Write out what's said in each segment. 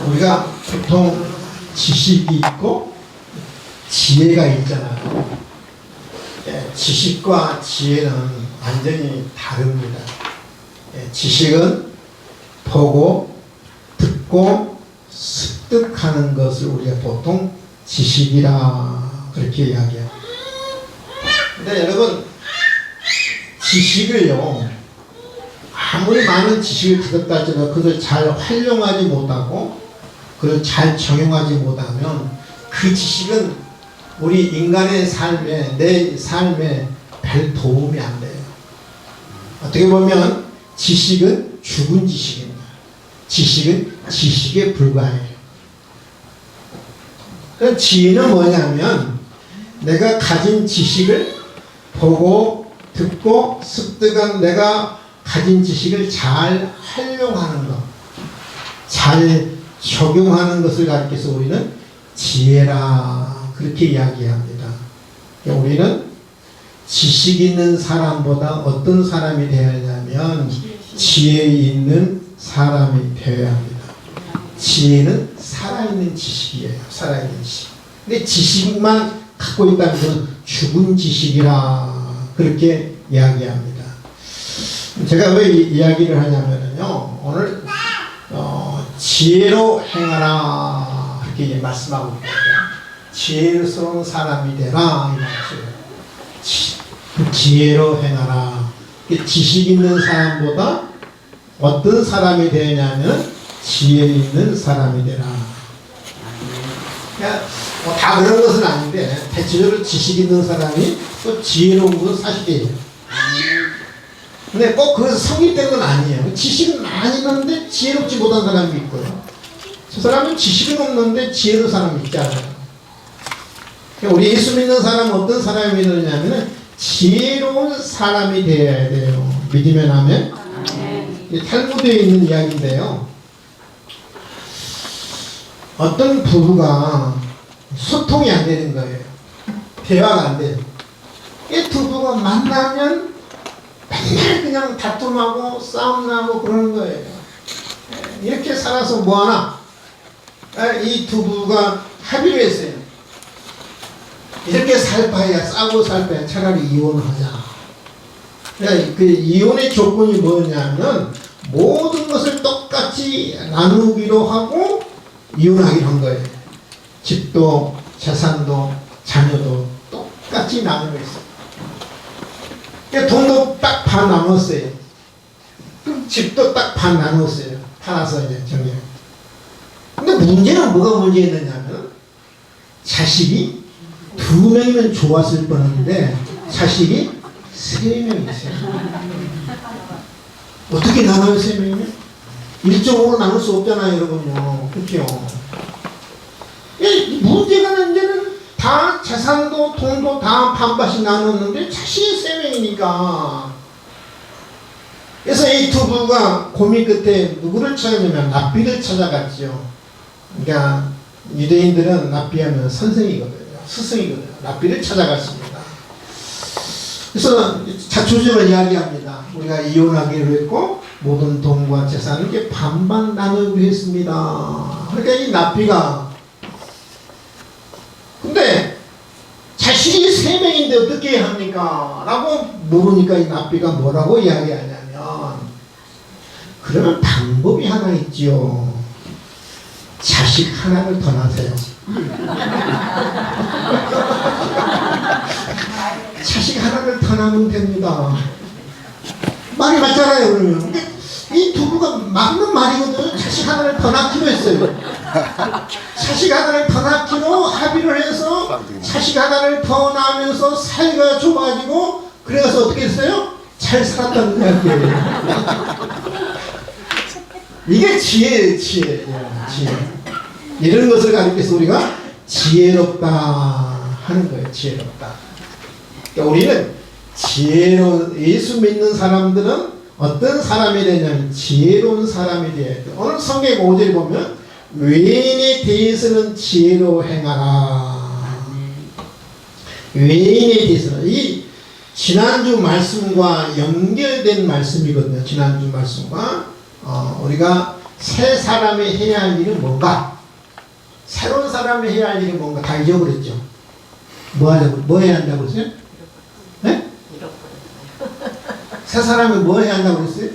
우리가 보통 지식이 있고 지혜가 있잖아요. 지식과 지혜는 완전히 다릅니다. 지식은 보고 듣고 습득하는 것을 우리가 보통 지식이라 그렇게 이야기해요. 근데 여러분, 지식을요, 아무리 많은 지식을 가졌다 할지라도 그걸 잘 활용하지 못하고 그걸 잘 적용하지 못하면 그 지식은 우리 인간의 삶에, 내 삶에 별 도움이 안 돼요. 어떻게 보면 지식은 죽은 지식입니다. 지식은 지식에 불과해요. 그럼 지혜는 뭐냐면 내가 가진 지식을 보고 듣고 습득한 내가 가진 지식을 잘 활용하는 것, 잘 적용하는 것을 가리켜서 우리는 지혜라 그렇게 이야기합니다. 우리는 지식 있는 사람보다 어떤 사람이 되어야 하냐면 지혜 있는 사람이 되어야 합니다. 지혜는 살아있는 지식이에요. 살아있는 지식. 근데 지식만 갖고 있다는 것은 죽은 지식이라 그렇게 이야기합니다. 제가 왜 이야기를 하냐면요, 오늘 지혜로 행하라 이렇게 말씀하고 있거든요. 지혜스러운 사람이 되라 이 말이에요. 지혜로 행하라. 지식 있는 사람보다 어떤 사람이 되냐면 지혜 있는 사람이 되라. 그러니까 다 그런 것은 아닌데 대체적으로 지식 있는 사람이 또 지혜로운 것은 사실이에요. 근데 꼭 그것이 성립된 건 아니에요. 지식은 많이 있는데 지혜롭지 못한 사람이 있고요. 저 사람은 지식은 없는데 지혜로운 사람이 있지 않아요. 그러니까 우리 예수 믿는 사람은 어떤 사람이 되느냐면 지혜로운 사람이 되어야 돼요. 믿으면 아멘. 탈무드에 있는 이야기인데요. 어떤 부부가 소통이 안 되는 거예요. 대화가 안 돼요. 이 두 부부가 만나면 맨날 그냥 다툼하고 싸움나고 그러는 거예요. 이렇게 살아서 뭐하나? 이 두 부부가 합의를 했어요. 이렇게 살 바에야, 싸고 살 바에야 차라리 이혼하자. 그러니까 그 이혼의 조건이 뭐냐면 모든 것을 똑같이 나누기로 하고 이혼하기로 한 거예요. 집도 재산도 자녀도 똑같이 나누고 있어요. 그러니까 돈도 딱 반 나눴어요. 그럼 집도 딱 반 나눴어요. 팔아서 이제 정리해. 근데 문제는 뭐가 문제였느냐면 자식이 2명이면 좋았을 뻔한데 자식이 3명 있어요. 어떻게 나눠요, 3명이면? 1.5로 나눌 수 없잖아요, 여러분요. 그렇죠? 문제가 이제는 다 재산도 돈도 다 반반씩 나눴는데 자식이 3명이니까. 그래서 이 두 부부가 고민 끝에 누구를 찾았냐면 랍비를 찾아갔죠. 그러니까 유대인들은 랍비하면 선생이거든요. 스승이거든요. 랍비를 찾아갔습니다. 그래서 자초지종을 이야기합니다. 우리가 이혼하기로 했고 모든 돈과 재산을 이렇게 반반 나누기로 했습니다. 그러니까 이 랍비가 근데 자식이 3명인데 어떻게 합니까? 라고 물으니까 이 랍비가 뭐라고 이야기하냐면 그러면 방법이 하나 있지요. 자식 하나를 더 낳으세요. 자식 하나를 더 낳으면 됩니다. 말이 맞잖아요, 그러면. 근데 이 두부가 맞는 말이거든요. 자식 하나를 더 낳기로 했어요. 자식 하나를 더 낳기로 합의를 해서 자식 하나를 더 낳으면서 사이가 좁아지고 그래서 어떻게 했어요? 잘 살았다는 이야기예요. 이게 지혜예요, 지혜. 이런 것을 가리켜서 우리가 지혜롭다 하는 거예요. 지혜롭다. 그러니까 우리는 예수 믿는 사람들은 어떤 사람이 되냐면 지혜로운 사람이 되어야 돼요. 오늘 성경 5절에 보면 외인에 대해서는 지혜로 행하라. 외인에 대해서는 이 지난주 말씀과 연결된 말씀이거든요. 지난주 말씀과 우리가 새 사람이 해야 할 일은 뭔가? 새로운 사람이 해야 할 일은 뭔가? 다 잊어버렸죠. 뭐 해야 한다고 그랬어요? 네? 새 사람이 뭐 해야 한다고 그랬어요?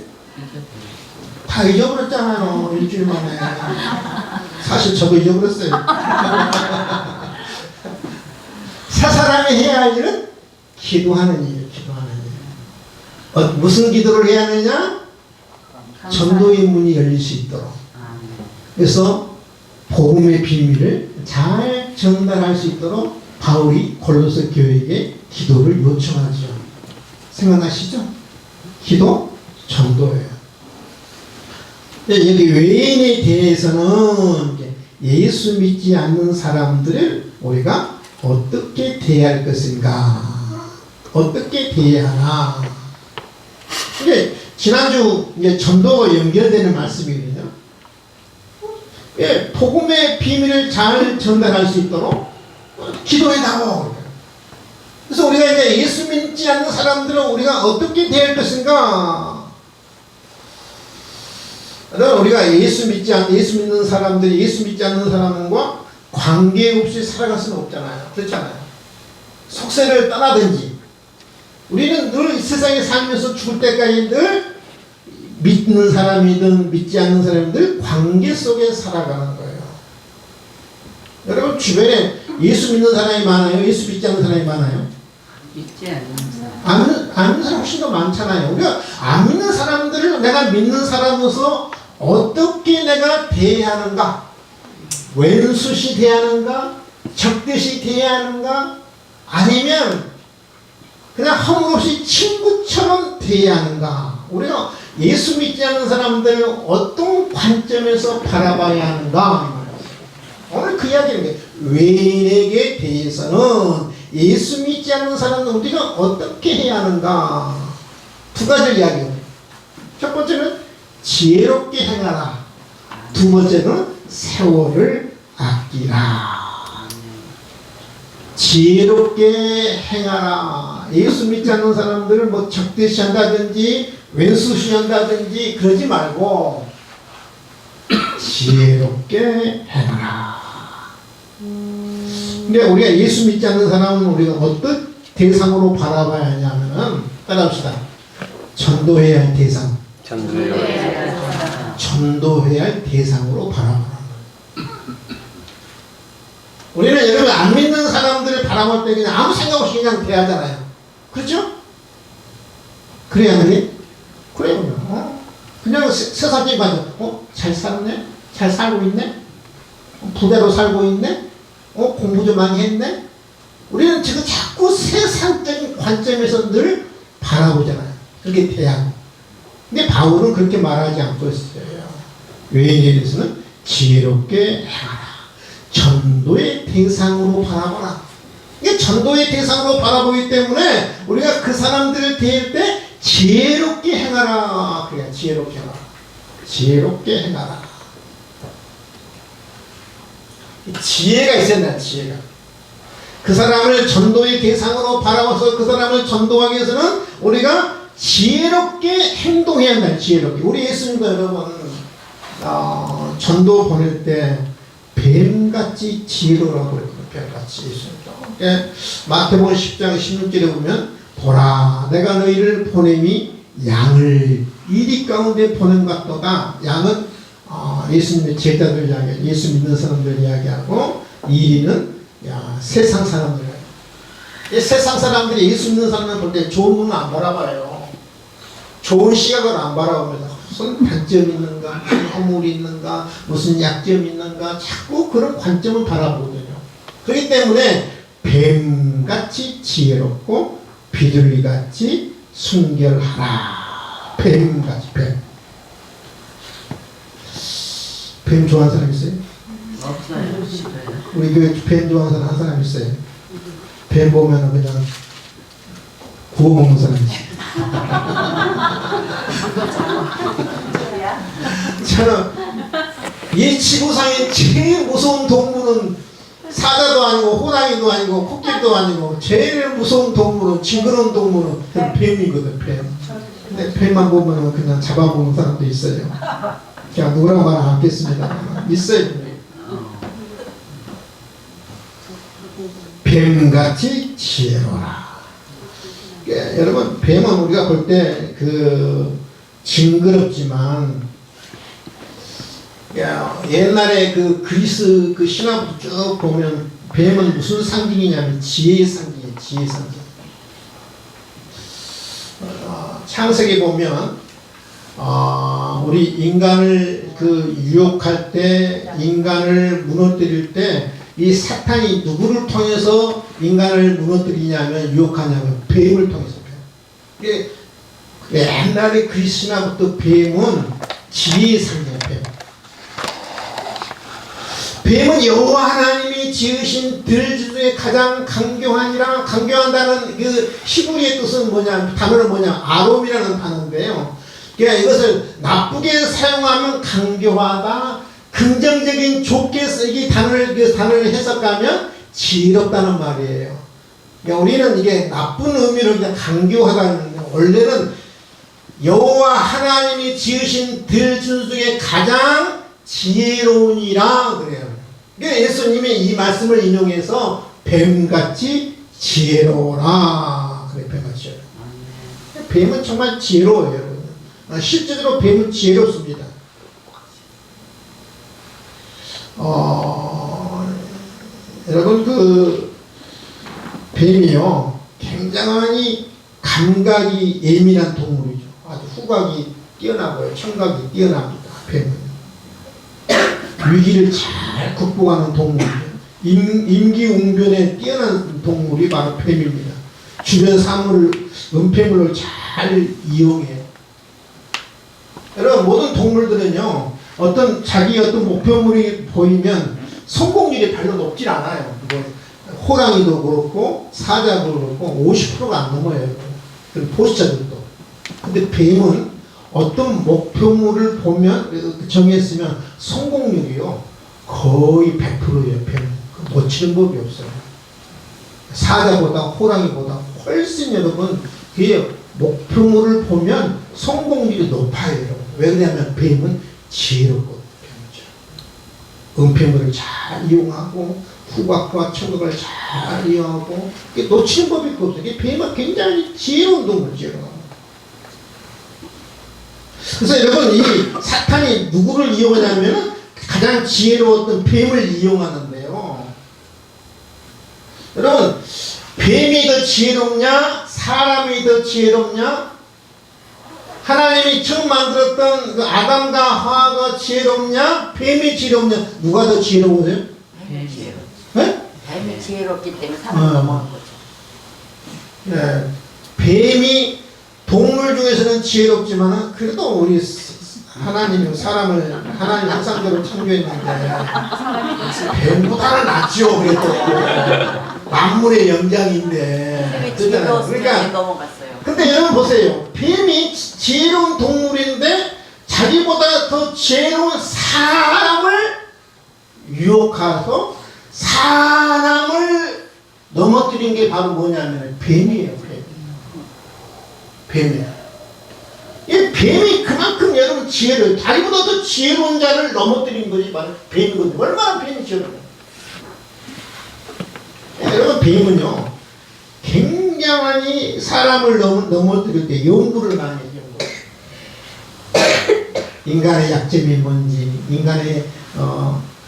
다 잊어버렸잖아요. 일주일 만에. 사실 저도 잊어버렸어요. 새 사람이 해야 할 일은 기도하는 일, 기도하는 일. 무슨 기도를 해야 하느냐? 전도의 문이 열릴 수 있도록. 그래서 복음의 비밀을 잘 전달할 수 있도록 바울이 골로새 교회에게 기도를 요청하죠. 생각나시죠? 기도, 전도예요. 여기 외인에 대해서는 예수 믿지 않는 사람들을 우리가 어떻게 대할 것인가, 어떻게 대해야 하나. 이게 지난주 이제 전도가 연결되는 말씀이거든요. 예, 복음의 비밀을 잘 전달할 수 있도록 기도해다오. 그래서 우리가 이제 예수 믿지 않는 사람들은 우리가 어떻게 대할 것인가. 우리가 예수 믿는 사람들이 예수 믿지 않는 사람과 관계없이 살아갈 수는 없잖아요. 그렇잖아요. 속세를 떠나든지 우리는 늘 세상에 살면서 죽을 때까지 늘 믿는 사람이든 믿지 않는 사람들 관계 속에 살아가는 거예요. 여러분 주변에 예수 믿는 사람이 많아요? 예수 믿지 않는 사람이 많아요? 믿지 않는 사람. 아는 사람 훨씬 더 많잖아요. 우리가 안 믿는 사람들을 내가 믿는 사람으로서 어떻게 내가 대하는가? 왼수시 대하는가? 적듯이 대하는가? 아니면 그냥 허물없이 친구처럼 대하는가? 우리가 예수 믿지 않는 사람들을 어떤 관점에서 바라봐야 하는가? 오늘 그 이야기는 외인에게 대해서는 예수 믿지 않는 사람은 우리가 어떻게 해야 하는가? 두 가지를 이야기해요. 첫 번째는 지혜롭게 행하라. 두 번째는 세월을 아끼라. 지혜롭게 행하라. 예수 믿지 않는 사람들을 뭐 적대시 한다든지 왼수시 한다든지 그러지 말고 지혜롭게 행하라. 근데 우리가 예수 믿지 않는 사람은 우리가 어떤 대상으로 바라봐야 하냐면은 따라합시다. 전도해야 할 대상. 전도해야 할 대상으로 바라봐라. 우리는 여러분 안 믿는 사람들을 바라볼 때 그냥 아무 생각 없이 그냥 대하잖아요. 그렇죠? 그래야 하니? 그래요. 그냥 세상에 봐도 잘 살았네? 잘 살고 있네? 부대로 살고 있네? 공부 좀 많이 했네? 우리는 지금 자꾸 세상적인 관점에서 늘 바라보잖아요. 그렇게 대하고. 근데 바울은 그렇게 말하지 않고 있어요. 외인에 대해서는 지혜롭게 행하라. 전도의 대상으로 바라보라. 이게 전도의 대상으로 바라보기 때문에 우리가 그 사람들을 대할 때 지혜롭게 행하라. 그래, 지혜롭게 행하라. 지혜롭게 행하라. 지혜가 있어야 된다, 지혜가. 그 사람을 전도의 대상으로 바라봐서 그 사람을 전도하기 위해서는 우리가 지혜롭게 행동해야 한다, 지혜롭게. 우리 예수님도 여러분, 전도 보낼 때 뱀같이 지혜로라고 그랬거든요. 뱀같이 예수님도. 마태복음 10장 16절에 보면 보라 내가 너희를 보냄이 양을 이리 가운데 보낸 것 같도다. 양은 예수님의 제자들 이야기, 예수 믿는 사람들 이야기하고 이리는 세상 사람들. 세상 사람들이 예수 믿는 사람을 볼 때 좋은 눈은 안 바라봐요. 좋은 시각을 안 바라보면서 무슨 단점이 있는가, 무슨 허물이 있는가, 무슨 약점이 있는가 자꾸 그런 관점을 바라보거든요. 그렇기 때문에 뱀같이 지혜롭고 비둘기같이 순결하라. 뱀같이 뱀. 뱀 좋아하는 사람 있어요? 없어요. 싫어요. 우리 교회 뱀 좋아하는 사람 한 사람 있어요. 뱀 보면 그냥 구워 먹는 사람 있어요. 저는 이 지구상에 제일 무서운 동물은 사자도 아니고 호랑이도 아니고 코끼리도 아니고 제일 무서운 동물은 징그러운 동물은 뱀이거든. 뱀. 근데 뱀만 보면 그냥 잡아먹는 사람도 있어요. 제가 누구라고 말 안 하겠습니다. 있어요. 뱀같이 지혜로라. 예, 여러분, 뱀은 우리가 볼 때 그 징그럽지만, 야, 옛날에 그 그리스 그 신화부터 쭉 보면 뱀은 무슨 상징이냐면 지혜의 상징이에요. 지혜의 상징. 창세기 보면 우리 인간을 그 유혹할 때, 인간을 무너뜨릴 때, 이 사탄이 누구를 통해서 인간을 무너뜨리냐면, 유혹하냐면 뱀을 통해서. 이게 옛날에 그리스 신화부터 뱀은 지혜의 상징이에요. 뱀은 여호와 하나님이 지으신 들 중에 가장 강교하니라. 강교한다는 그 히브리의 뜻은 뭐냐, 단어는 뭐냐, 아롬이라는 단어인데요. 그러니까 이것을 나쁘게 사용하면 강교하다, 긍정적인 좋게 쓰기 단어를 해석하면 지혜롭다는 말이에요. 그러니까 우리는 이게 나쁜 의미로 그냥 강교하다는, 원래는 여호와 하나님이 지으신 들 중에 가장 지혜로우니라 그래요. 그러니까 예수님이 이 말씀을 인용해서 뱀같이 지혜로워라 그래. 뱀같이. 뱀은 정말 지혜로워요, 여러분. 실제로 뱀은 지혜롭습니다. 여러분, 그 뱀이요, 굉장히 감각이 예민한 동물이죠. 아주 후각이 뛰어나고요, 청각이 뛰어납니다. 뱀은 위기를 잘 극복하는 동물이에요. 임기응변에 뛰어난 동물이 바로 뱀입니다. 주변 사물을, 은폐물을 잘 이용해요. 여러분, 모든 동물들은요, 자기 어떤 목표물이 보이면 성공률이 별로 높질 않아요. 호랑이도 그렇고 사자도 그렇고 50%가 안 넘어요. 그리고 포식자들도. 근데 뱀은 어떤 목표물을 보면, 정했으면 성공률이요 거의 100%예요. 뱀은 못 치는 법이 없어요. 사자보다 호랑이보다 훨씬, 여러분, 그게 목표물을 보면 성공률이 높아요. 여러분. 왜 그러냐면 뱀은 지혜롭거든요. 은폐물을 잘 이용하고 후각과 청각을 잘 이용하고 놓치는 법이 없어요. 뱀은 굉장히 지혜로운 동물이죠. 그래서 여러분, 이 사탄이 누구를 이용하냐면 가장 지혜로웠던 뱀을 이용하는데요. 여러분, 뱀이 더 지혜롭냐? 사람이 더 지혜롭냐? 하나님이 처음 만들었던 그 아담과 하와가 지혜롭냐? 뱀이 지혜롭냐? 누가 더 지혜로우세요? 뱀이 지혜롭죠. 네? 뱀이 지혜롭기 때문에 사람을 넘어간 거죠. 네. 뱀이 동물 중에서는 지혜롭지만 그래도 우리 하나님 형상대로 창조했는데 뱀보다는 낫죠. 그래도 만물의 영장인데. 그러니까 넘어갔어요. 근데 여러분 보세요. 뱀이 지혜로운 동물인데 자기보다 더 지혜로운 사람을 유혹해서 사람을 넘어뜨린 게 바로 뭐냐면 뱀이에요. 뱀이에요. 이 뱀이 그만큼 여러분 지혜로워요. 자기보다 더 지혜로운 자를 넘어뜨린 것이 바로 뱀이거든요. 얼마나 뱀이 지혜로워요. 여러분, 뱀은요 굉장히 사람을 넘어뜨릴 때 연구를 많이 해요. 인간의 약점이 뭔지, 인간의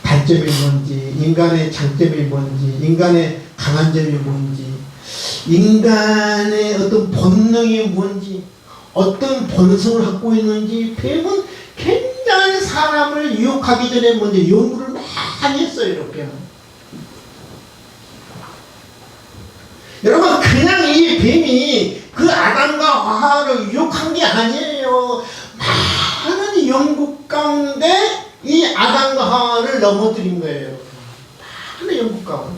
단점이 뭔지, 인간의 장점이 뭔지, 인간의 강한 점이 뭔지, 인간의 어떤 본능이 뭔지, 어떤 본성을 갖고 있는지 뱀은 굉장히 사람을 유혹하기 전에 먼저 연구를 많이 했어요. 뱀은. 여러분, 그냥 이 뱀이 그 아담과 하와를 유혹한 게 아니에요. 많은 연구 가운데 이 아담과 하와를 넘어뜨린 거예요. 많은 연구 가운데.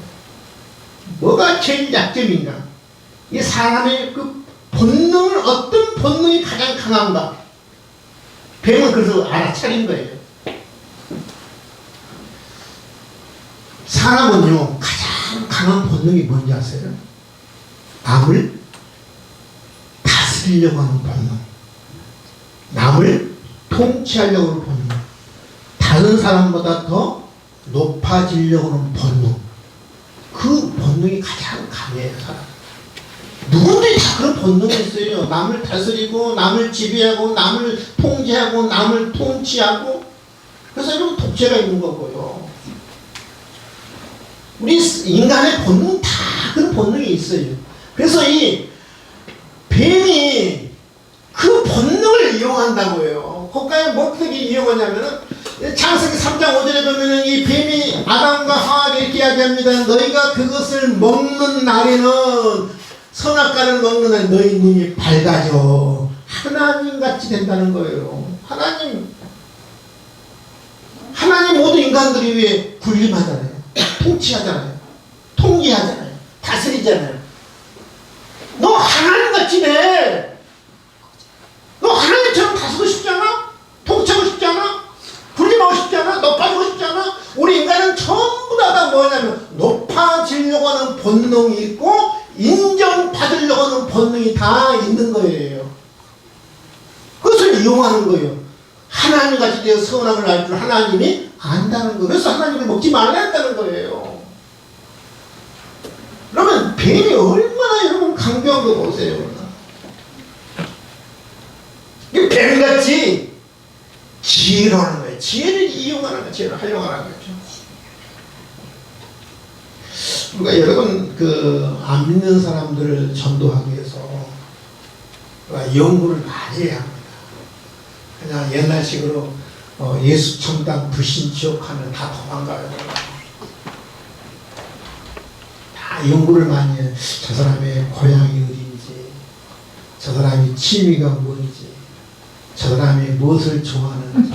뭐가 제일 약점인가? 이 사람의 그 본능을, 어떤 본능이 가장 강한가? 뱀은 그래서 알아차린 거예요. 사람은요, 가장 강한 본능이 뭔지 아세요? 남을 다스리려고 하는 본능, 남을 통치하려고 하는 본능, 다른 사람보다 더 높아지려고 하는 본능. 그 본능이 가장 강해요, 사람. 누구든지 다 그런 본능이 있어요. 남을 다스리고, 남을 지배하고, 남을 통제하고, 남을 통치하고. 그래서 여러분 독재가 있는 거고요. 우리 인간의 본능 다 그런 본능이 있어요. 그래서 이 뱀이 그 본능을 이용한다고요. 거기에 어떻게 이용하냐면은 창세기 3장 5절에 보면은 이 뱀이 아담과 하와에게 이렇게 이야기합니다. 너희가 그것을 먹는 날에는 선악과를 먹는 날 너희 눈이 밝아져 하나님같이 된다는 거예요. 하나님 모두 인간들이 위해 군림하잖아요. 통치하잖아요. 통제하잖아요. 다스리잖아요. 너 하나님같이 돼. 너 하나님처럼 다스리고 싶지 않아? 통치하고 싶지 않아? 군림하고 싶지 않아? 높아지고 싶지 않아? 우리 인간은 전부 다 뭐냐면 높아지려고 하는 본능이 있고 인정받으려고 하는 본능이 다 있는 거예요. 그것을 이용하는 거예요. 하나님같이 되어 선악을 알 줄 하나님이 안다는 거예요. 그래서 하나님을 먹지 말아야 한다는 거예요. 그러면 뱀이 얼마나 여러분 강경한 거 보세요. 이 뱀같이 지혜로 하는 거예요. 지혜를 이용하는 거예요. 지혜를 활용하는 거죠. 우리가 여러분 안 믿는 사람들을 전도하기 위해서 연구를 많이 해야 합니다. 그냥 옛날식으로 예수 천당 불신 지옥하면 다 도망가요. 다 연구를 많이 해요. 저 사람의 고향이 어딘지, 저 사람이 취미가 뭔지, 저 사람이 무엇을 좋아하는지,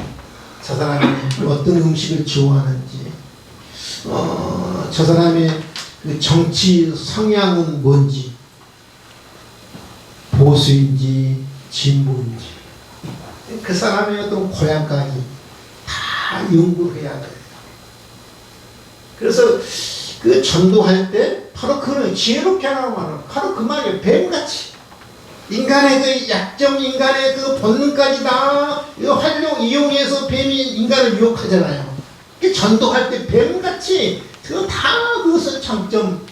저 사람이 어떤 음식을 좋아하는지, 저 사람의 그 정치 성향은 뭔지, 보수인지 진보인지, 그 사람의 어떤 고향까지 다 연구를 해야 돼요. 그래서 그 전도할 때 바로 그런 지혜롭게 하라고 하는 바로 그 말이에요. 뱀같이 인간의 그 약점, 인간의 그 본능까지 다 이용해서 뱀이 인간을 유혹하잖아요. 전도할 때 뱀같이 다 그것을 장점,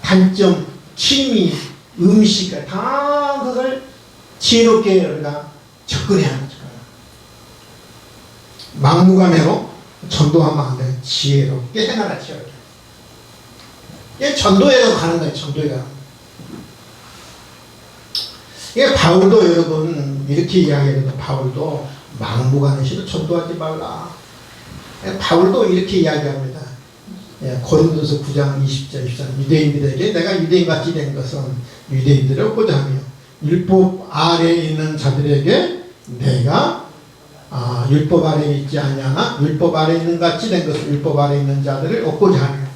단점, 취미, 음식 다 그걸 지혜롭게 우리가 접근해야 하는 거예요. 막무가내로 전도하면 안 돼요. 지혜롭게 해나가죠. 이게 전도회가 가는 거예요. 전도회가. 이게 바울도 여러분 이렇게 이야기해도 바울도 막무가내로 전도하지 말라. 바울도 이렇게 이야기합니다. 고린도서 9장 20절 23절 유대인들에게 내가 유대인같이 된 것은 유대인들을 얻고자 하며 율법 아래에 있는 자들에게 내가 율법 아래에 있지 아니하나 율법 아래에 있는 같이 된 것은 율법 아래에 있는 자들을 얻고자 하며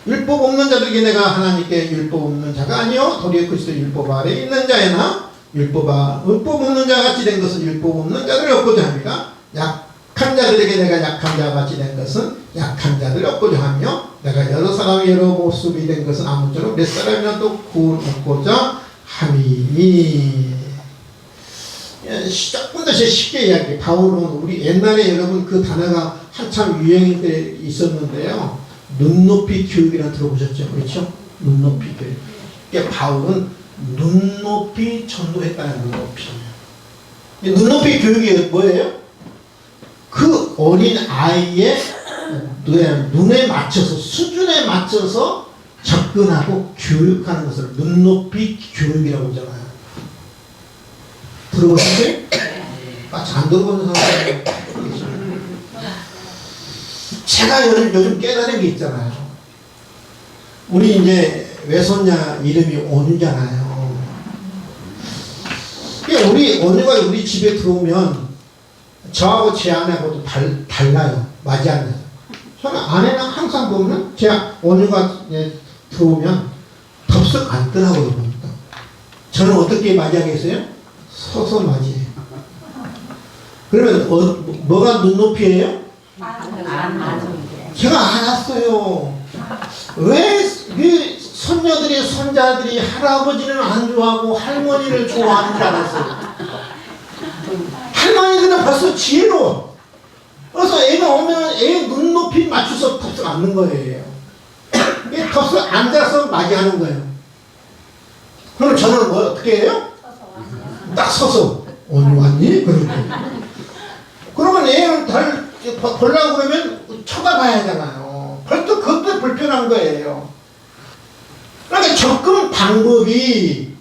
율법 없는 자들에게 내가 하나님께 율법 없는 자가 아니요 도리어 그리스도 율법 아래에 있는 자에나 율법 없는 자 같이 된 것은 율법 없는 자들을 얻고자 합니다. 약한 자들에게 내가 약한 자 같이 된 것은 약한 자들을 얻고자 하며 내가 여러 사람의 여러 모습이 된 것은 아무쪼록 몇 사람이라도 구원 얻고자 함이니. 조금 더 쉽게 이야기해. 바울은 우리 옛날에 여러분 그 단어가 한참 유행일 때 있었는데요. 눈높이 교육이라는 들어보셨죠? 그렇죠? 눈높이 교육. 그러니까 바울은 눈높이 전도했다는 눈높이. 눈높이 교육이 뭐예요? 그 어린 아이의 눈에 맞춰서 수준에 맞춰서 접근하고 교육하는 것을 눈높이 교육이라고 하잖아요. 들어보셨어요? 안 들어보는 사람이 제가 요즘 깨달은 게 있잖아요. 우리 이제 외손녀 이름이 온유잖아요. 우리 온유가 우리 집에 들어오면 저하고 제 아내하고도 달라요. 맞지 않나요? 저는 아내는 항상 보면 제 온유가 들어오면 덥석 앉더라고요. 저는 어떻게 맞이하겠어요? 서서 맞이해요. 그러면 뭐가 눈높이예요? 제가 알았어요. 왜 손녀들이 손자들이 할아버지는 안 좋아하고 할머니를 좋아하는 줄 알았어요. 할머니들은 벌써 지혜로워. 그래서 애가 오면 애 눈높이 맞춰서 덥석 앉는 거예요. 덥석 앉아서 맞이하는 거예요. 그럼 저는 뭐 어떻게 해요? 딱 서서 오늘 왔니? 그러고. 그러면 애를 보려고 그러면 쳐다봐야 하잖아요. 벌써 그것도 불편한 거예요. 그러니까 접근 방법이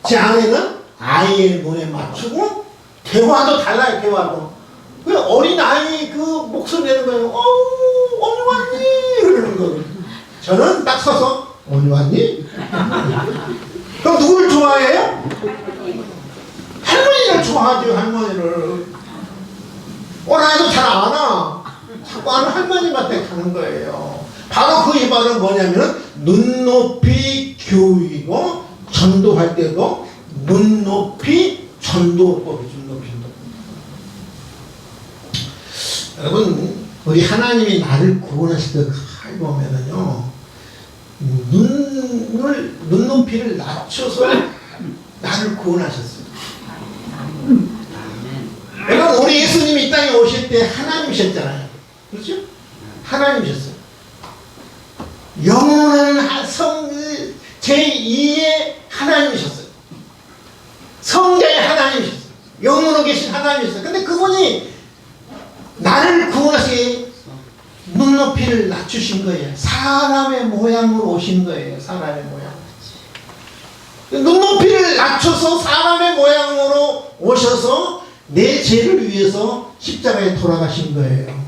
제 아내는 아이의 눈에 맞추고 대화도 달라요. 대화도. 그 어린아이 그 목소리 내는 거예요. 오늘 왔니? 그러는 거예요. 저는 딱 서서 오늘 왔니? 그럼 누구를 좋아해요? 할머니를 좋아하죠. 할머니를. 어린아이도 잘 안 와. 자꾸 아는 할머님한테 가는 거예요. 바로 그 이 말은 뭐냐면 눈높이 교육이고 전도할 때도 눈높이 전도법이죠. 눈높이 전도법. 여러분 우리 하나님이 나를 구원하실 때 보면은요 눈높이를 낮춰서 나를 구원하셨어요. 여러분 우리 예수님이 이 땅에 오실 때 하나님이셨잖아요. 그렇죠? 하나님이셨어요. 영원한 성 제2의 하나님이셨어요. 성자의 하나님이셨어요. 영원히 계신 하나님이셨어요. 근데 그분이 나를 구원하시기 눈높이를 낮추신 거예요. 사람의 모양으로 오신 거예요. 사람의 모양. 눈높이를 낮춰서 사람의 모양으로 오셔서 내 죄를 위해서 십자가에 돌아가신 거예요.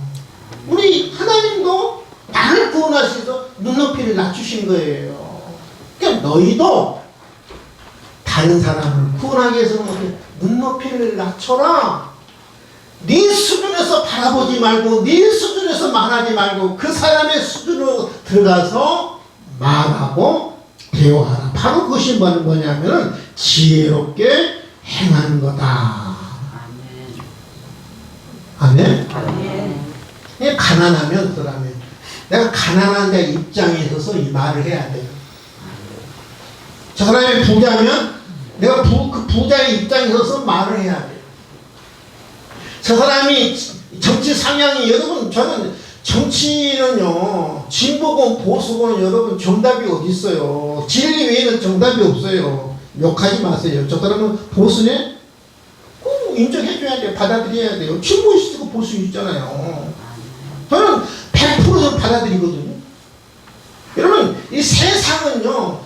우리 하나님도 나를 구원하셔서 눈높이를 낮추신 거예요. 그러니까 너희도 다른 사람을 구원하기 위해서는 눈높이를 낮춰라. 네 수준에서 바라보지 말고 네 수준에서 말하지 말고 그 사람의 수준으로 들어가서 말하고 대화하라. 바로 그것이 뭐냐면 지혜롭게 행하는 거다. 아멘. 아멘. 가난하면 그 사람이 내가 가난한 자 입장에 서서 이 말을 해야 돼요. 저 사람이 부자면 내가 그 부자의 입장에 서서 말을 해야 돼요. 저 사람이 정치 상향이 여러분 저는 정치는요 진보건 보수건 여러분 정답이 어디 있어요. 진리 외에는 정답이 없어요. 욕하지 마세요. 저 사람은 보수네 꼭 인정해줘야 돼요. 받아들여야 돼요. 진보 있고 보수 있잖아요. 저는 100% 받아들이거든요. 여러분 이 세상은요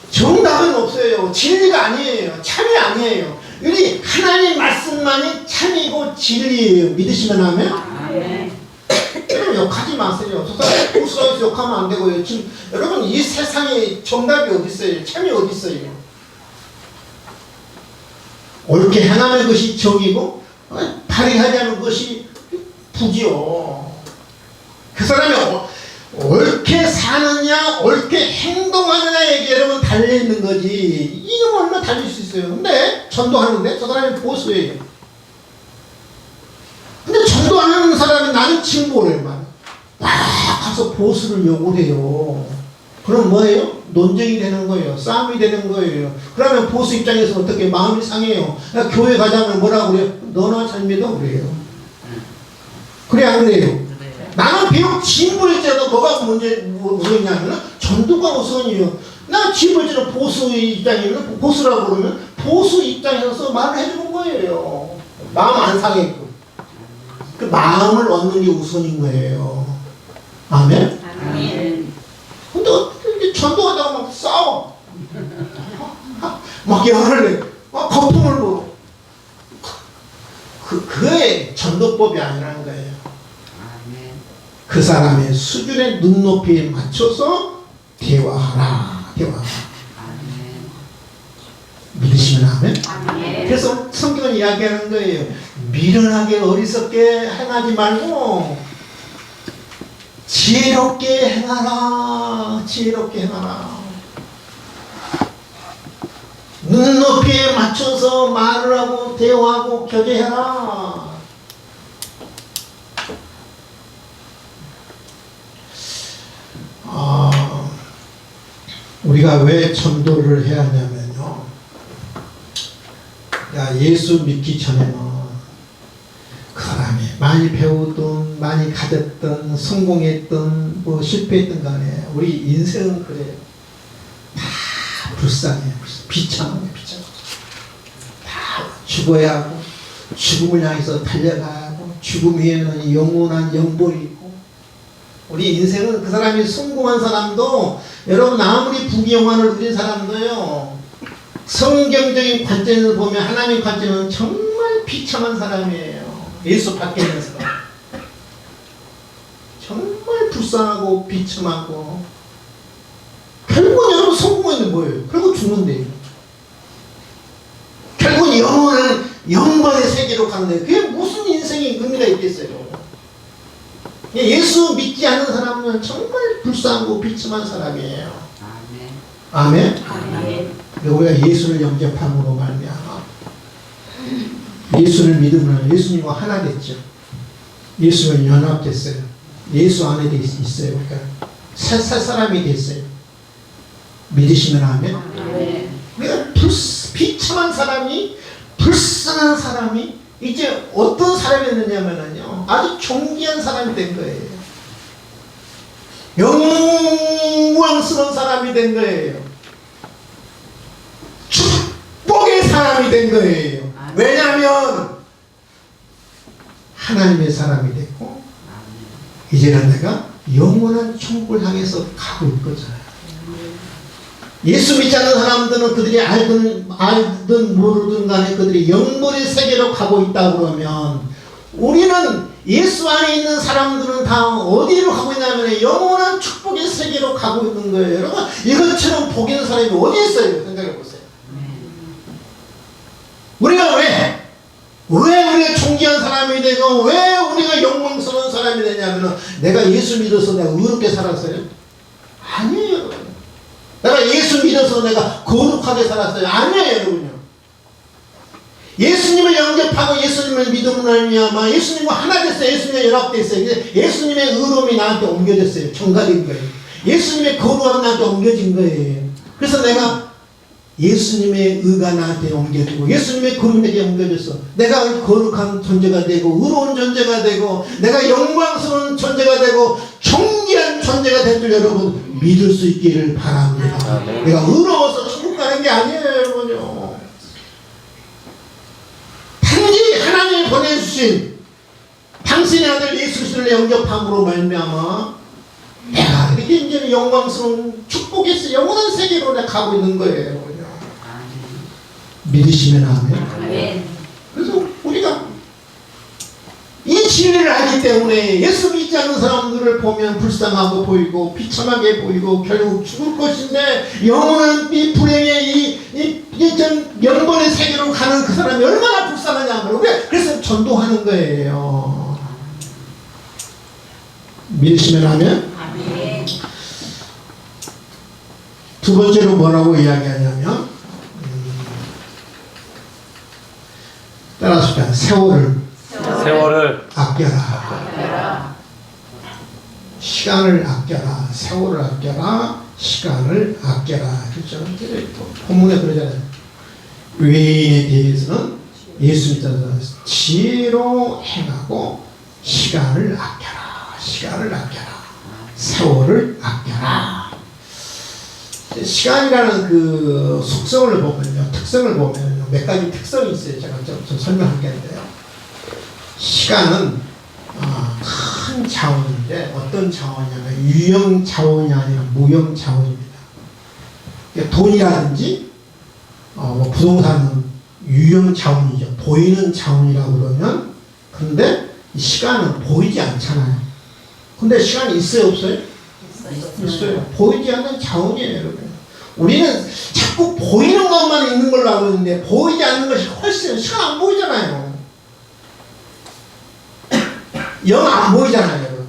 정답은 없어요. 진리가 아니에요. 참이 아니에요. 우리 하나님 말씀만이 참이고 진리예요. 믿으시면 하면 여러분 욕하지 마세요. 저 사람 보수에서 욕하면 안 되고요. 지금 여러분 이 세상에 정답이 어디 있어요? 참이 어디 있어요? 옳게 행하는 것이 정이고 발휘하지 않은 것이 부지요. 그 사람이 옳게 사느냐 옳게 행동하느냐에 여러분 달려있는 거지. 이놈 얼마나 달릴 수 있어요. 근데 전도하는데 저 사람이 보수예요. 근데 전도하는 사람이 나는 진보를 막 가서 보수를 욕을 해요. 그럼 뭐예요? 논쟁이 되는 거예요. 싸움이 되는 거예요. 그러면 보수 입장에서 어떻게 마음이 상해요. 교회 가자면 뭐라고 그래요? 너나 잘 믿어 그래요. 그래 안 그래요? 나는 비록 진보일지라도 뭐가 우선이냐면 전도가 우선이에요. 나 진보일지라도 보수 입장이면 보수라고 그러면 보수 입장에서 말을 해주는 거예요. 마음 안 상했고 그 마음을 얻는 게 우선인 거예요. 아멘? 아멘. 근데 어떻게 전도하다가 막 싸워 막 열을 내 막 거품을 부어 그게 전도법이 아니라는 거예요. 그 사람의 수준의 눈높이에 맞춰서 대화하라. 대화하라. 믿으시면 하면. 그래서 성경은 이야기하는 거예요. 미련하게 어리석게 행하지 말고 지혜롭게 행하라. 지혜롭게 행하라. 눈높이에 맞춰서 말을 하고 대화하고 교제해라. 우리가 왜 전도를 해야 하냐면요. 야, 예수 믿기 전에는 그 사람이 많이 배우든 많이 가졌든 성공했든 뭐 실패했든 간에 우리 인생은 그래요. 다 불쌍해요. 비참해요. 비참해. 다 죽어야 하고 죽음을 향해서 달려가야 하고 죽음 위에는 영원한 영벌이 있고 우리 인생은 그 사람이 성공한 사람도 여러분 아무리 부귀영화를 누린 사람도요 성경적인 관점에서 보면 하나님의 관점은 정말 비참한 사람이에요. 예수 밖에 있는 사람 정말 불쌍하고 비참하고 결국은 여러분 성공은 뭐예요? 결국 죽는데요. 결국은 영원의 세계로 가는데 그게 무슨 인생의 의미가 있겠어요? 예수 믿지 않는 사람은 정말 불쌍하고 비참한 사람이에요. 아멘. 아멘? 아멘. 우리가 예수를 영접함으로 말미암아 예수를 믿으면 예수님과 하나 됐죠. 예수를 연합됐어요. 예수 안에 있어요. 그러니까 새 사람이 됐어요. 믿으시면 아멘? 아멘. 우리가 비참한 사람이 불쌍한 사람이 이제 어떤 사람이 됐느냐면요 아주 존귀한 사람이 된 거예요. 영광스러운 사람이 된 거예요. 축복의 사람이 된 거예요. 왜냐하면 하나님의 사람이 됐고 이제는 내가 영원한 천국을 향해서 가고 있거든요. 예수 믿지 않는 사람들은 그들이 알든 모르든 간에 그들이 영벌의 세계로 가고 있다 그러면 우리는 예수 안에 있는 사람들은 다 어디로 가고 있냐면 영원한 축복의 세계로 가고 있는 거예요. 여러분 이것처럼 복 있는 사람이 어디 있어요? 생각해 보세요. 우리가 왜 우리가 존귀한 사람이 되고 왜 우리가 영광스러운 사람이 되냐면 내가 예수 믿어서 내가 의롭게 살았어요? 아니에요. 내가 예수 믿어서 내가 거룩하게 살았어요? 아니에요. 여러분요. 예수님을 영접하고 예수님을 믿음으로 말미암아 예수님과 하나 됐어요. 예수님과 연합됐어요. 예수님의 의로움이 나한테 옮겨졌어요. 전가된 거예요. 예수님의 거룩함이 나한테 옮겨진 거예요. 그래서 내가 예수님의 의가 나한테 옮겨지고 예수님의 거룩이 내게 옮겨졌어. 내가 거룩한 존재가 되고 의로운 존재가 되고 내가 영광스러운 존재가 되고 존귀한 존재가 된 줄 여러분 믿을 수 있기를 바랍니다. 내가 의로워서 천국 가는 게 아니에요. 여러분요. 단지 하나님이 보내주신 당신의 아들 예수 그리스도를 영접함으로 말미암아 내가 이렇게 이제 영광스러운 축복의 영원한 세계로 내가 가고 있는 거예요. 믿으시면 아멘. 아멘. 그래서 우리가 이 진리를 알기 때문에 예수 믿지 않는 사람들을 보면 불쌍하고 보이고 비참하게 보이고 결국 죽을 것인데 영원한 이 불행의 이 영번의 세계로 가는 그 사람이 얼마나 불쌍하냐면 그래서 전도하는 거예요. 믿으시면 아멘. 아멘. 두 번째로 뭐라고 이야기하냐면 따라서 세월을 아껴라. 시간을 아껴라. 세월을 아껴라. 시간을 아껴라. 그렇죠? 본문에 그러잖아요. 외인에 대해서는 예수 믿는 지혜로 행하고 시간을 아껴라. 시간을 아껴라. 세월을 아껴라. 시간이라는 그 속성을 보면요, 특성을 보면요, 몇 가지 특성이 있어요. 제가 좀 설명하겠는데요. 시간은 큰 자원인데 어떤 자원이냐면 유형 자원이 아니라 무형 자원입니다. 그러니까 돈이라든지 뭐 부동산은 유형 자원이죠. 보이는 자원이라고 그러면 근데 이 시간은 보이지 않잖아요. 근데 시간이 있어요, 없어요? 있어요. 보이지 않는 자원이에요, 여러분. 우리는 자꾸 보이는 것만 있는 걸로 알고 있는데 보이지 않는 것이 훨씬 시간 안 보이잖아요. 영 안 보이잖아요, 여러분.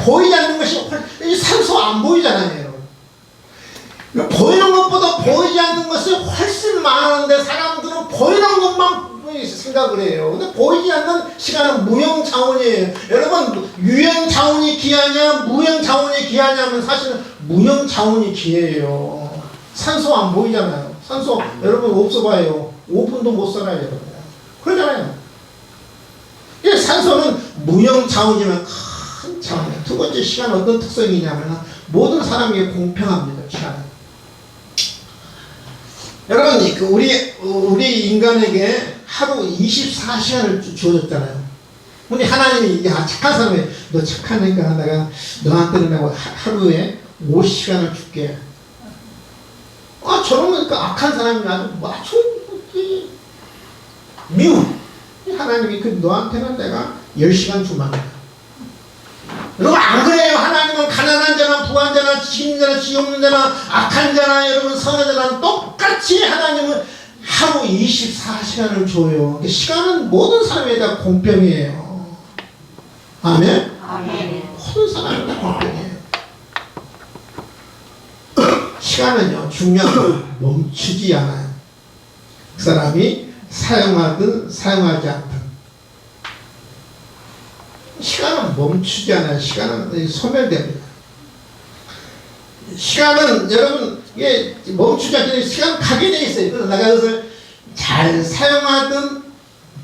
보이지 않는 것이 훨씬 산소 안 보이잖아요, 여러분. 보이는 것보다 보이지 않는 것이 훨씬 많은데 사람들은 보이는 것만 생각을 해요. 근데 보이지 않는 시간은 무형 자원이에요. 여러분 유형 자원이 귀하냐 무형 자원이 귀하냐면 사실은 무형 자원이 귀해요. 산소 안 보이잖아요. 산소 여러분 없어봐요. 5분도 못 살아요, 여러분. 그러잖아요. 산소는 무형 자원이지만 큰 자원이에요. 두 번째 시간 어떤 특성이냐면 모든 사람에게 공평합니다. 시간은. 여러분 우리 인간에게 하루 24시간을 주어졌잖아요. 근데 하나님이 착한 사람이 너 착하니까 내가 너한테는 내가 하루에 50시간을 줄게. 저러면 그 악한 사람이 아주 미움. 하나님이 너한테는 내가 10시간 주면 돼. 여러분 안 그래요. 하나님은 가난한 자나 부한 자나 지금 자나 지 없는 자나 악한 자나 여러분 선한 자나 똑같이 하나님은 하루 24시간을 줘요. 시간은 모든 사람에 다 공평이에요. 아멘? 아멘. 모든 사람에 다 공평해요. 시간은요 중요한 건 멈추지 않아요. 그 사람이 사용하든 사용하지 않든 시간은 멈추지 않아요. 시간은 소멸됩니다. 시간은 여러분 이게 멈추지 않기 시간 가게 돼 있어요. 그래서 내가 이것을 잘 사용하든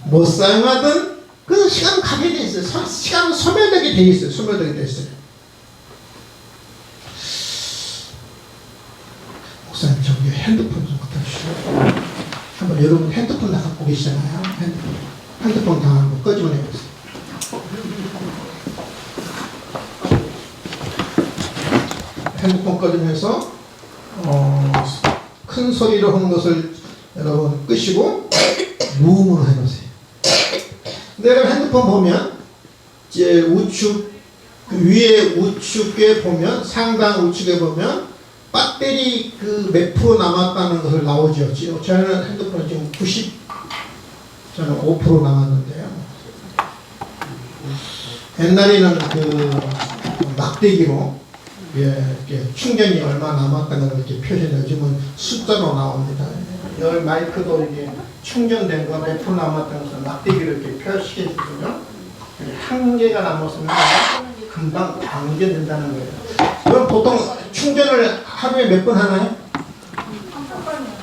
못 사용하든 그 시간은 가게 돼 있어요. 시간은 소멸되게 돼 있어요. 소멸되게 돼 있어요. 목사님 저기 핸드폰 좀 갖다 주시죠. 한번 여러분 핸드폰 나가고 계시잖아요. 핸드폰 다 한번 꺼지면 해보세요. 핸드폰 꺼지면서 큰 소리로 하는 것을 여러분 끄시고 무음으로 해보세요. 근데 여러분 핸드폰 보면 이제 우측 위에 우측에 보면 상단 우측에 보면 배터리 몇 프로 남았다는 것을 나오죠. 저는 핸드폰 지금 저는 5% 남았는데요. 옛날에는 막대기로 이렇게 충전이 얼마 남았다는 걸 이렇게 표시해요. 요즘은 숫자로 나옵니다. 열 마이크도 이게 충전된 거 몇 프로 남았다는 것을 막대기로 이렇게 표시해 주면 한 개가 남았으면 금방 방전된다는 거예요. 그럼 보통 충전을 하루에 몇 번 하나요?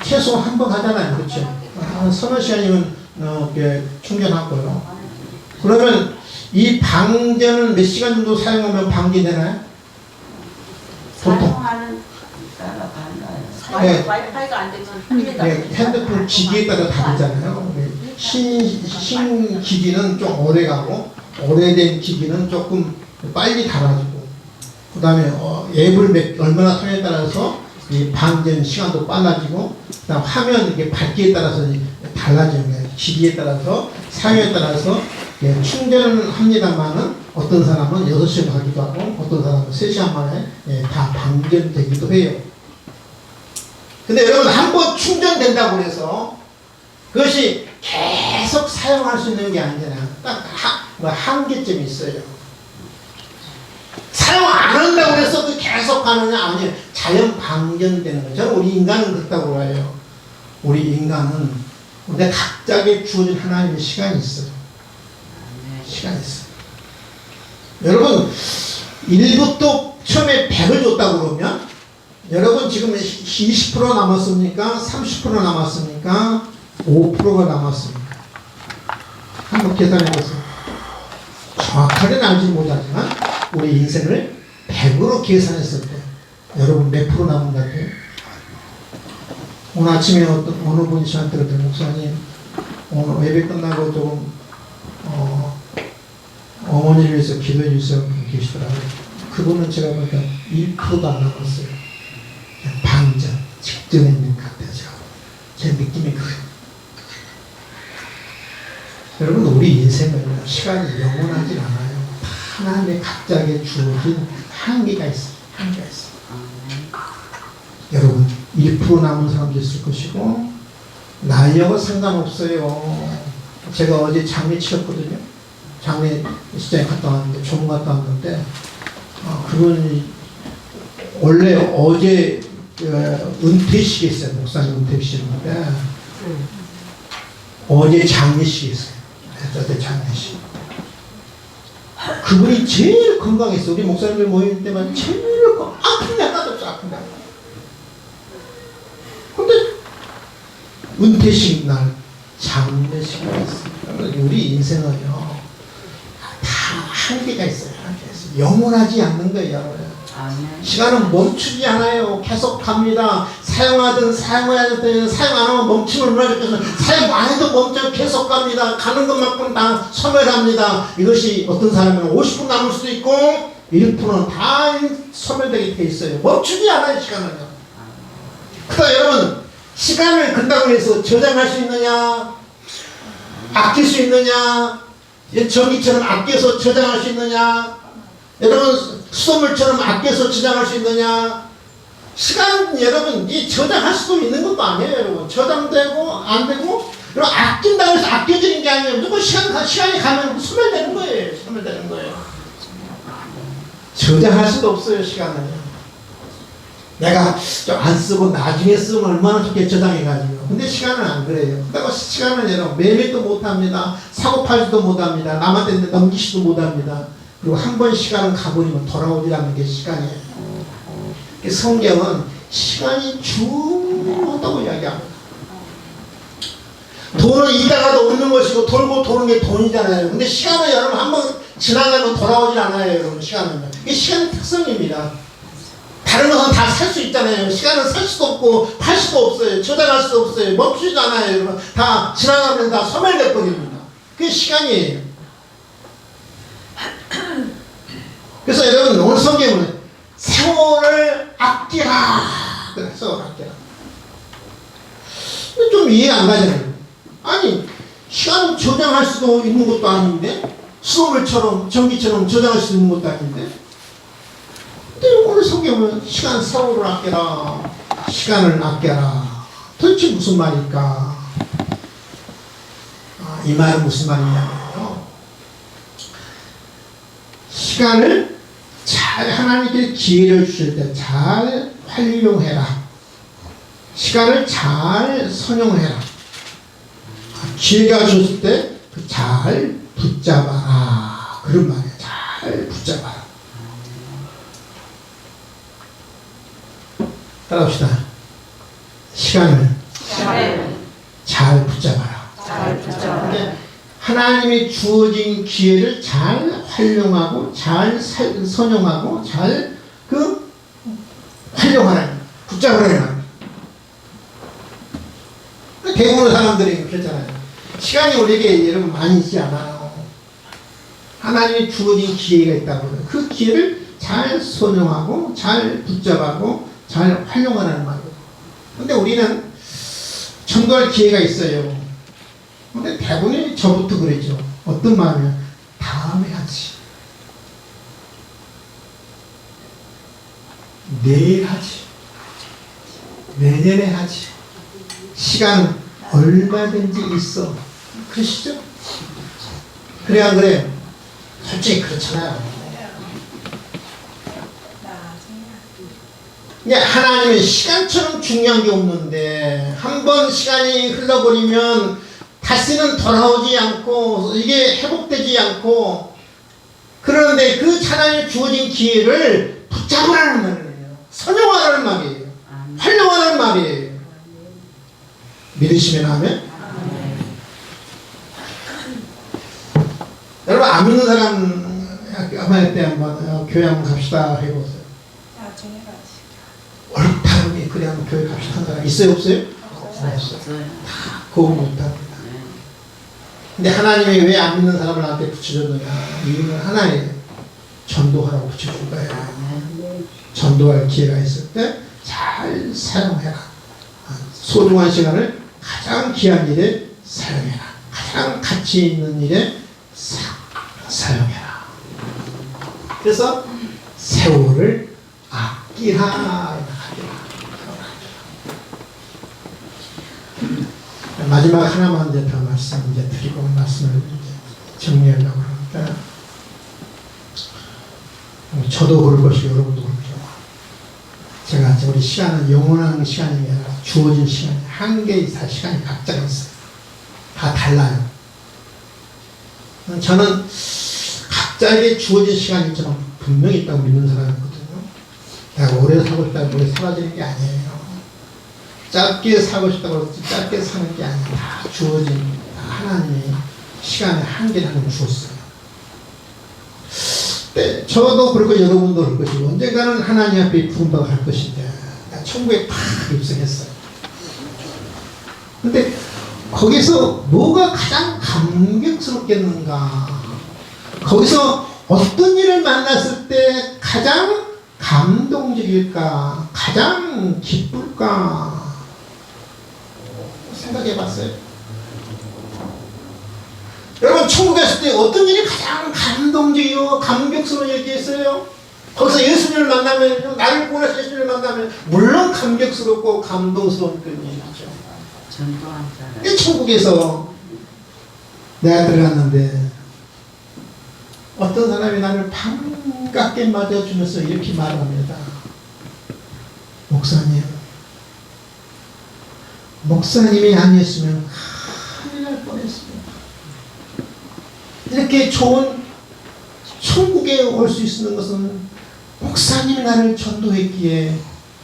최소 한 번 하잖아요. 그렇죠? 한 서너 시간이면 충전하고요. 그러면 이 방전은 몇 시간 정도 사용하면 방전되나요? 보통. 사용하는 따라 달라요. 와이파이가 안 되면 네, 핸드폰 기기에 따라 다르잖아요. 신 기기는 좀 오래 가고 오래된 기기는 조금 빨리 닳아지고 그 다음에 앱을 얼마나 사용에 따라서 이 방전 시간도 빨라지고 그다음 화면 이게 밝기에 따라서 달라지는 거예요. 기기에 따라서 사용에 따라서 충전을 합니다만은 어떤 사람은 6시간 가기도 하고 어떤 사람은 3시간 만에 다 방전되기도 해요. 근데 여러분 한번 충전된다고 해서 그것이 계속 사용할 수 있는 게 아니잖아요. 딱 한계점이 있어요. 사용 안 한다고 해서 계속 가느냐? 아니에요. 자연 방전되는 거죠. 저는 우리 인간은 그렇다고 봐요. 우리 인간은 우리가 각자에게 주어진 하나님의 시간이 있어요. 시간이 있어요. 여러분 1부터 처음에 100을 줬다고 그러면 여러분 지금 20% 남았습니까? 30% 남았습니까? 5%가 남았습니까? 한번 계산해 보세요. 정확하게는 알지 못하지만 우리 인생을 100으로 계산했을 때 여러분 몇 프로 남은 것 같아요? 오늘 아침에 어느 분이 저한테 그랬더니 목사님 오늘 예배 끝나고 조금 어머니를 위해서 기도해 주세요 계시더라고요. 그분은 제가 보니까 1%도 안 남았어요. 그냥 방전 직전에 있는 것 같아요. 제 느낌이 그래요. 여러분 우리 인생은 시간이 영원하지 않아요. 하나님의 각자에게 주어진 한계가 있어요. 한계가 있어요. 여러분 1% 남은 사람도 있을 것이고 나이하고 상관없어요. 제가 어제 장례 치렀거든요. 장례 시장에 갔다 왔는데 조문 갔다 왔는데 그분이 원래 어제 은퇴식이 있어요. 목사님 은퇴식인데 어제 장례식이 있어요. 어제 장례식. 그분이 제일 건강했어요. 우리 목사님들 모일 때만 제일 아픈 데 하나도 없어. 아픈 데. 근데 은퇴식 날 장례식이 있어요. 우리 인생은요 한계가 있어요. 한계가 있어요. 영원하지 않는 거예요, 여러분. 아멘. 시간은 멈추지 않아요. 계속 갑니다. 사용하든 사용하든 사용 안 하면 멈춤을 문화적에서 사용 안 해도 멈춰 계속 갑니다. 가는 것만큼 다 소멸합니다. 이것이 어떤 사람은 50분 남을 수도 있고 1%는 다 소멸되게 돼 있어요. 멈추지 않아요, 시간은요. 그러니까 여러분, 시간을 근다고 해서 저장할 수 있느냐, 아낄 수 있느냐, 전기처럼 아껴서 저장할 수 있느냐, 여러분 수돗물처럼 아껴서 저장할 수 있느냐. 시간 여러분 이 저장할 수도 있는 것도 아니에요. 여러분 저장되고 안 되고, 여러분 아낀다고 해서 아껴지는 게 아니에요. 무조건 시간이 가면 소멸되는 거예요. 소멸되는 거예요. 저장할 수도 없어요. 시간은요. 내가 좀 안 쓰고 나중에 쓰면 얼마나 좋게 저장해가지고. 근데 시간은 안 그래요. 그리고 시간은 여러분 매매도 못합니다. 사고팔지도 못합니다. 남한테 넘기지도 못합니다. 그리고 한 번 시간은 가버리면 돌아오지 않는 게 시간이에요. 성경은 시간이 중요하다고 이야기합니다. 돈은 있다가도 없는 것이고 돌고 도는 게 돈이잖아요. 근데 시간은 여러분 한 번 지나가면 돌아오질 않아요. 여러분 시간은요. 이게 시간의 특성입니다. 다른 것은 다 살 수 있잖아요. 시간은 살 수도 없고 팔 수도 없어요. 저장할 수도 없어요. 멈추지도 않아요. 여러분 다 지나가면 다 소멸돼 버립니다. 그게 시간이에요. 그래서 여러분 오늘 성경은 세월을 아끼라. 그래, 세월을 아끼라. 좀 이해 안 가잖아요. 아니 시간은 저장할 수도 있는 것도 아닌데, 수돗물처럼 전기처럼 저장할 수 있는 것도 아닌데, 근데 오늘 성경은 시간 세월을 아껴라, 시간을 아껴라. 도대체 무슨 말일까? 이 말은 무슨 말이냐면요, 시간을 잘 하나님께 기회를 주실 때 잘 활용해라. 시간을 잘 선용해라. 기회가 줬을 때 잘 붙잡아라. 그런 말이에요. 잘 붙잡아라. 따라합시다. 시간을 잘 붙잡아라. 잘 붙잡아라. 하나님이 주어진 기회를 잘 활용하고 잘 선용하고 잘 활용하라. 붙잡으라는 말이에요. 대부분의 사람들이 그랬잖아요. 시간이 우리에게 여러분 많이 있지 않아요. 하나님이 주어진 기회가 있다고 해요. 그 기회를 잘 선용하고 잘 붙잡고 잘 활용하라는 말이에요. 근데 우리는 전도할 기회가 있어요. 근데 대부분이 저부터 그러죠. 어떤 마음이야? 다음에 하지, 내일 하지, 내년에 하지, 시간은 얼마든지 있어. 그러시죠? 그래 안 그래? 솔직히 그렇잖아요. 하나님은 시간처럼 중요한 게 없는데, 한 번 시간이 흘러버리면 다시는 돌아오지 않고 이게 회복되지 않고, 그런데 그 하나님의 주어진 기회를 붙잡으라는 말이에요. 선용하라는 말이에요. 활용하라는 말이에요. 믿으시면 하면? 여러분 안 믿는 사람 아마 때 한번 교회 한번 갑시다 해보세요. 옳다니 그래 한번 교회 갑시다 한 사람 있어요 없어요? 없어요. 다 거부 못합니다. 근데 하나님이 왜 안 믿는 사람을 나한테 붙여줬느냐? 이유는 하나님 전도하라고 붙여준 거예요. 전도할 기회가 있을 때 잘 사용해라. 소중한 시간을 가장 귀한 일에 사용해라. 가장 가치 있는 일에 사용해라. 그래서 세월을 아끼라. 마지막 하나만 이제 더 말씀 이제 드리고 말씀을 이제 정리하려고 합니다. 저도 그럴 것이고 여러분도 그럴 것이고, 제가 우리 시간은 영원한 시간이 아니라 주어진 시간이 한계 이상 시간이 각자가 있어요. 다 달라요. 저는 각자에게 주어진 시간이 저는 분명히 있다고 믿는 사람이거든요. 내가 오래 살고 싶다고 오래 사라지는 게 아니에요. 짧게 살고 싶다고 짧게 사는 게 아니라 다 주어진, 하나님이 시간의 한계라는 걸 주었어요. 네, 저도 그렇고 여러분도 그럴 것이고 언젠가는 하나님 앞에 부름받아 갈 것인데 나 천국에 다 입성했어요. 근데 거기서 뭐가 가장 감격스럽겠는가? 거기서 어떤 일을 만났을 때 가장 감동적일까? 가장 기쁠까? 생각해 봤어요. 여러분 천국에 있을 때 어떤 일이 가장 감동적이고 감격스러운 일이 있어요? 거기서 예수님을 만나면, 나를 구원하신 예수님을 만나면 물론 감격스럽고 감동스러운 그런 일이죠. 전도한 사람. 이 천국에서 내가 들어갔는데 어떤 사람이 나를 반갑게 맞아주면서 이렇게 말합니다. 목사님이 아니었으면 큰일 날 뻔했습니다. 이렇게 좋은 천국에 올 수 있는 것은 목사님이 나를 전도했기에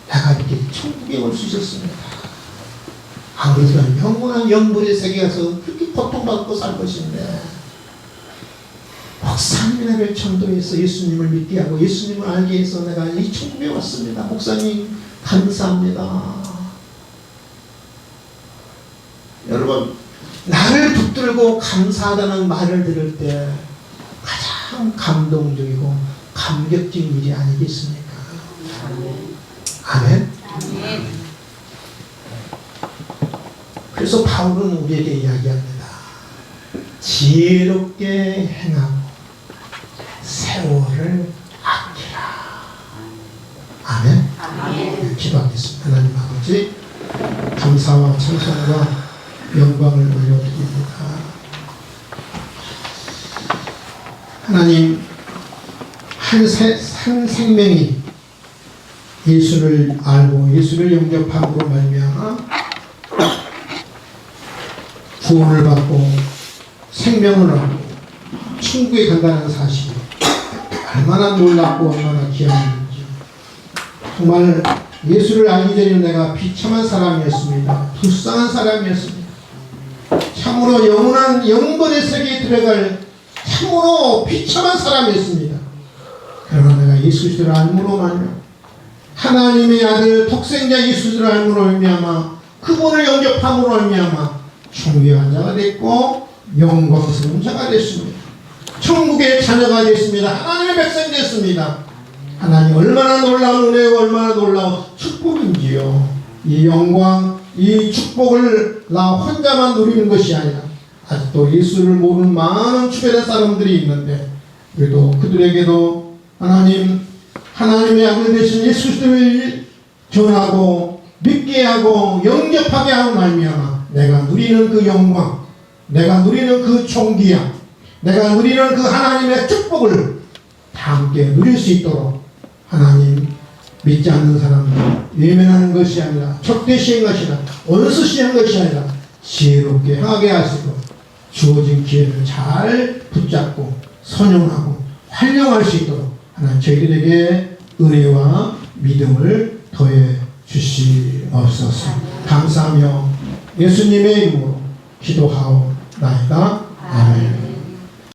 내가 이렇게 천국에 올 수 있었습니다. 안 그러면 영원한 영불의 세계에 가서 그렇게 고통받고 살 것인데 목사님이 나를 전도해서 예수님을 믿게 하고 예수님을 알게 해서 내가 이 천국에 왔습니다. 목사님 감사합니다. 여러분 나를 붙들고 감사하다는 말을 들을 때 가장 감동적이고 감격적인 일이 아니겠습니까? 아멘. 아멘. 그래서 바울은 우리에게 이야기합니다. 지혜롭게 행하고 세월을 아끼라. 아멘. 아멘. 기도하겠습니다. 하나님 아버지 감사와 찬송과 영광을 올려드립니다. 하나님 한 생명이 예수를 알고 예수를 영접함으로 말미암아 구원을 받고 생명을 얻고 천국에 간다는 사실이 얼마나 놀랍고 얼마나 귀한 일인지. 정말 예수를 알기 전에 내가 비참한 사람이었습니다. 불쌍한 사람이었습니다. 참으로 영원한 영벌의 세계에 들어갈 참으로 비참한 사람이었습니다. 그러나 내가 예수 그리스도를 알므로 말미암아 하나님의 아들 독생자 예수 그리스도를 알므로 말미암아 그분을 영접함으로 말미암아 천국의 환자가 됐고 영광스러운 자가 됐습니다. 천국의 자녀가 됐습니다. 하나님의 백성이 됐습니다. 하나님 얼마나 놀라운 은혜고 얼마나 놀라운 축복인지요. 이 영광 이 축복을 나 혼자만 누리는 것이 아니라 아직도 예수를 모르는 많은 주변의 사람들이 있는데 그래도 그들에게도 하나님의 아들 되신 예수 그리스도를 전하고 믿게 하고 영접하게 하는 말미암아 내가 누리는 그 영광, 내가 누리는 그 존귀함, 내가 누리는 그 하나님의 축복을 다 함께 누릴 수 있도록 하나님 믿지 않는 사람들 외면하는 것이 아니라 적대시한 것이 아니라 원수시한 것이 아니라 지혜롭게 행하게 하시고 주어진 기회를 잘 붙잡고 선용하고 활용할 수 있도록 하나님 저희들에게 은혜와 믿음을 더해 주시옵소서. 감사하며 예수님의 이름으로 기도하옵나이다. 아멘.